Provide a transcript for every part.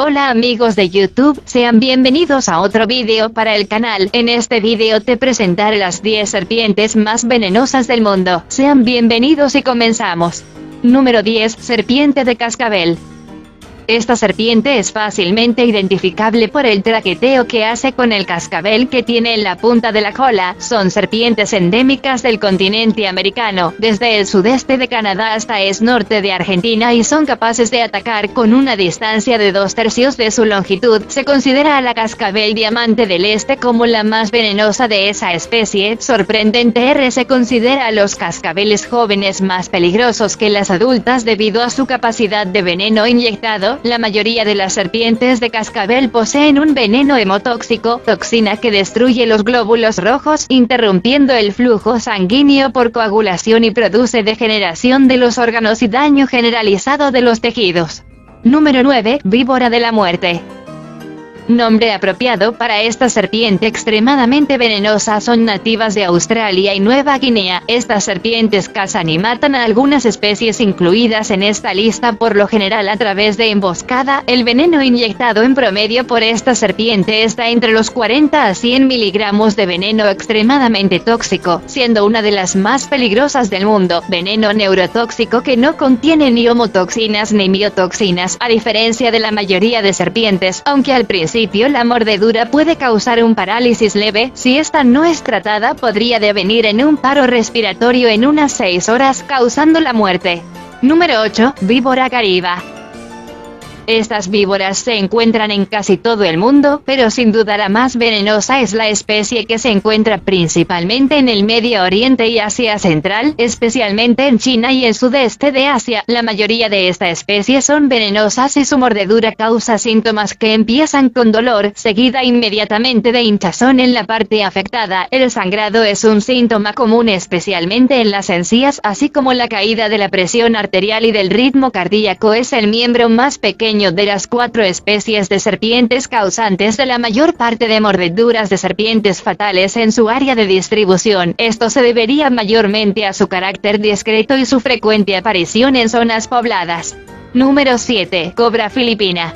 Hola amigos de YouTube, sean bienvenidos a otro video para el canal. En este video te presentaré las 10 serpientes más venenosas del mundo. Sean bienvenidos y comenzamos. Número 10. Serpiente de cascabel. Esta serpiente es fácilmente identificable por el traqueteo que hace con el cascabel que tiene en la punta de la cola. Son serpientes endémicas del continente americano, desde el sudeste de Canadá hasta el norte de Argentina, y son capaces de atacar con una distancia de 2/3 de su longitud. Se considera a la cascabel diamante del este como la más venenosa de esa especie. Sorprendente, se considera a los cascabeles jóvenes más peligrosos que las adultas debido a su capacidad de veneno inyectado. La mayoría de las serpientes de cascabel poseen un veneno hemotóxico, toxina que destruye los glóbulos rojos, interrumpiendo el flujo sanguíneo por coagulación y produce degeneración de los órganos y daño generalizado de los tejidos. Número 9. Víbora de la muerte. Nombre apropiado para esta serpiente extremadamente venenosa. Son nativas de Australia y Nueva Guinea. Estas serpientes cazan y matan a algunas especies incluidas en esta lista, por lo general a través de emboscada. El veneno inyectado en promedio por esta serpiente está entre los 40 a 100 miligramos de veneno extremadamente tóxico, siendo una de las más peligrosas del mundo. Veneno neurotóxico que no contiene ni homotoxinas ni miotoxinas, a diferencia de la mayoría de serpientes, aunque al principio la mordedura puede causar un parálisis leve. Si esta no es tratada, podría devenir en un paro respiratorio en unas 6 horas, causando la muerte. Número 8. Víbora cariba. Estas víboras se encuentran en casi todo el mundo, pero sin duda la más venenosa es la especie que se encuentra principalmente en el Medio Oriente y Asia Central, especialmente en China y el sudeste de Asia. La mayoría de esta especie son venenosas y su mordedura causa síntomas que empiezan con dolor, seguida inmediatamente de hinchazón en la parte afectada. El sangrado es un síntoma común especialmente en las encías, así como la caída de la presión arterial y del ritmo cardíaco. Es el miembro más pequeño de las 4 especies de serpientes causantes de la mayor parte de mordeduras de serpientes fatales en su área de distribución. Esto se debería mayormente a su carácter discreto y su frecuente aparición en zonas pobladas. Número 7. Cobra filipina.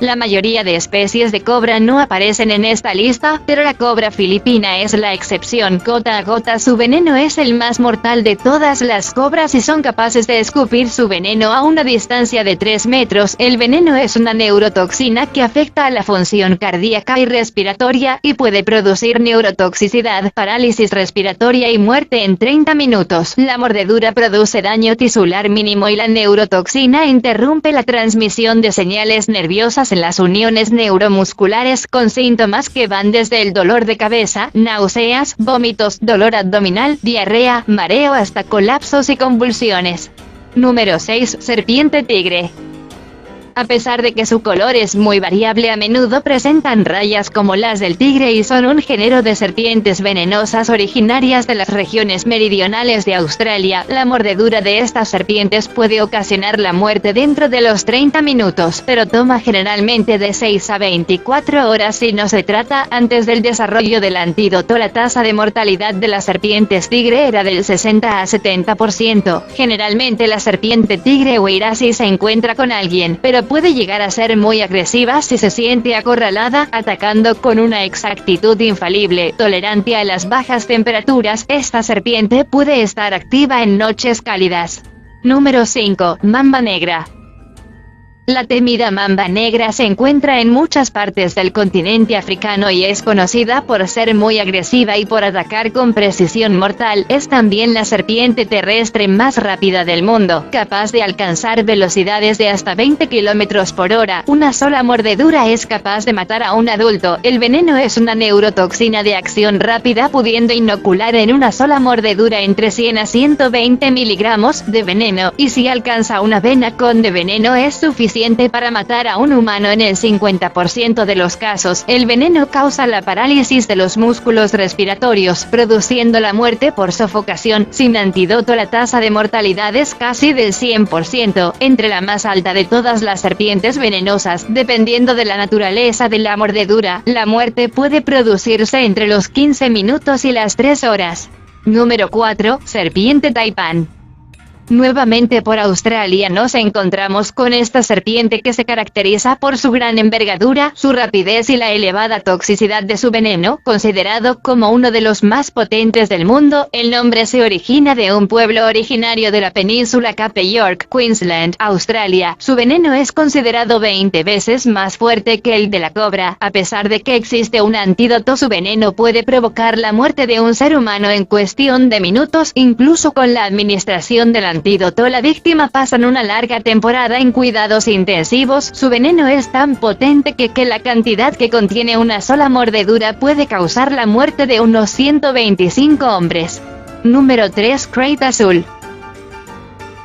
La mayoría de especies de cobra no aparecen en esta lista, pero la cobra filipina es la excepción. Gota a gota, su veneno es el más mortal de todas las cobras y son capaces de escupir su veneno a una distancia de 3 metros. El veneno es una neurotoxina que afecta a la función cardíaca y respiratoria, y puede producir neurotoxicidad, parálisis respiratoria y muerte en 30 minutos. La mordedura produce daño tisular mínimo y la neurotoxina interrumpe la transmisión de señales nerviosas en las uniones neuromusculares, con síntomas que van desde el dolor de cabeza, náuseas, vómitos, dolor abdominal, diarrea, mareo hasta colapsos y convulsiones. Número 6. Serpiente tigre. A pesar de que su color es muy variable, a menudo presentan rayas como las del tigre y son un género de serpientes venenosas originarias de las regiones meridionales de Australia. La mordedura de estas serpientes puede ocasionar la muerte dentro de los 30 minutos, pero toma generalmente de 6 a 24 horas si no se trata antes del desarrollo del antídoto. La tasa de mortalidad de las serpientes tigre era del 60 a 70%. Generalmente la serpiente tigre huirá si se encuentra con alguien, pero puede llegar a ser muy agresiva si se siente acorralada, atacando con una exactitud infalible. Tolerante a las bajas temperaturas, esta serpiente puede estar activa en noches cálidas. Número 5. Mamba negra. La temida mamba negra se encuentra en muchas partes del continente africano y es conocida por ser muy agresiva y por atacar con precisión mortal. Es también la serpiente terrestre más rápida del mundo, capaz de alcanzar velocidades de hasta 20 km por hora. Una sola mordedura es capaz de matar a un adulto. El veneno es una neurotoxina de acción rápida, pudiendo inocular en una sola mordedura entre 100 a 120 miligramos de veneno, y si alcanza una vena con de veneno es suficiente para matar a un humano en el 50% de los casos. El veneno causa la parálisis de los músculos respiratorios, produciendo la muerte por sofocación. Sin antídoto, la tasa de mortalidad es casi del 100%, entre la más alta de todas las serpientes venenosas. Dependiendo de la naturaleza de la mordedura, la muerte puede producirse entre los 15 minutos y las 3 horas. Número 4. Serpiente taipán. Nuevamente por Australia nos encontramos con esta serpiente que se caracteriza por su gran envergadura, su rapidez y la elevada toxicidad de su veneno, considerado como uno de los más potentes del mundo. El nombre se origina de un pueblo originario de la península Cape York, Queensland, Australia. Su veneno es considerado 20 veces más fuerte que el de la cobra. A pesar de que existe un antídoto, su veneno puede provocar la muerte de un ser humano en cuestión de minutos. Incluso con la administración del antídoto, la víctima pasa una larga temporada en cuidados intensivos. Su veneno es tan potente que la cantidad que contiene una sola mordedura puede causar la muerte de unos 125 hombres. Número 3. Krait azul.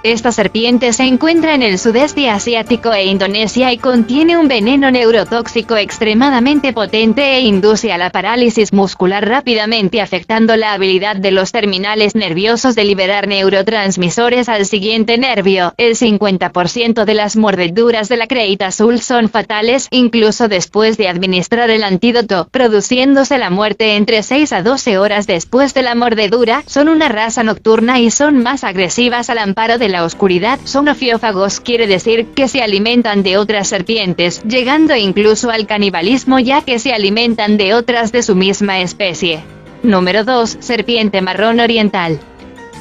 Esta serpiente se encuentra en el sudeste asiático e Indonesia y contiene un veneno neurotóxico extremadamente potente e induce a la parálisis muscular rápidamente, afectando la habilidad de los terminales nerviosos de liberar neurotransmisores al siguiente nervio. El 50% de las mordeduras de la Krait azul son fatales, incluso después de administrar el antídoto, produciéndose la muerte entre 6 a 12 horas después de la mordedura. Son una raza nocturna y son más agresivas al amparo de la oscuridad. Son ofiófagos, quiere decir que se alimentan de otras serpientes, llegando incluso al canibalismo ya que se alimentan de otras de su misma especie. Número 2. Serpiente marrón oriental.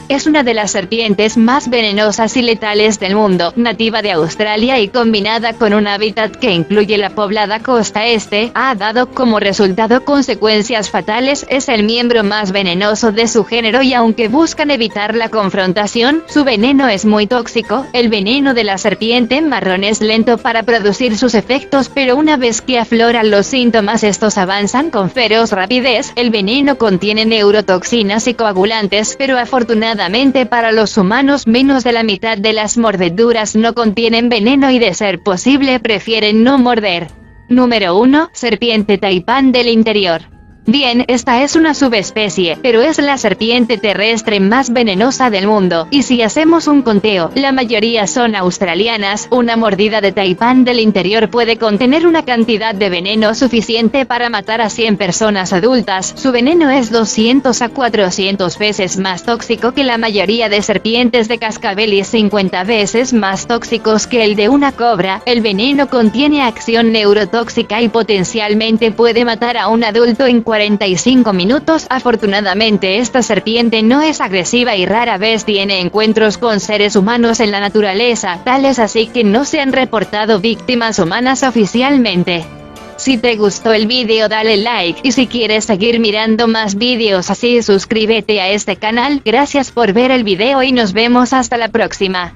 Es una de las serpientes más venenosas y letales del mundo, nativa de Australia y combinada con un hábitat que incluye la poblada costa este, ha dado como resultado consecuencias fatales. Es el miembro más venenoso de su género y aunque buscan evitar la confrontación, su veneno es muy tóxico. El veneno de la serpiente marrón es lento para producir sus efectos, pero una vez que afloran los síntomas, estos avanzan con feroz rapidez. El veneno contiene neurotoxinas y coagulantes, pero afortunadamente para los humanos, menos de la mitad de las mordeduras no contienen veneno y de ser posible prefieren no morder. Número 1. Serpiente taipán del interior. Bien, esta es una subespecie, pero es la serpiente terrestre más venenosa del mundo, y si hacemos un conteo, la mayoría son australianas. Una mordida de taipán del interior puede contener una cantidad de veneno suficiente para matar a 100 personas adultas. Su veneno es 200 a 400 veces más tóxico que la mayoría de serpientes de cascabel y 50 veces más tóxicos que el de una cobra. El veneno contiene acción neurotóxica y potencialmente puede matar a un adulto en 45 minutos. Afortunadamente esta serpiente no es agresiva y rara vez tiene encuentros con seres humanos en la naturaleza, tales así que no se han reportado víctimas humanas oficialmente. Si te gustó el video dale like y si quieres seguir mirando más videos así suscríbete a este canal. Gracias por ver el video y nos vemos hasta la próxima.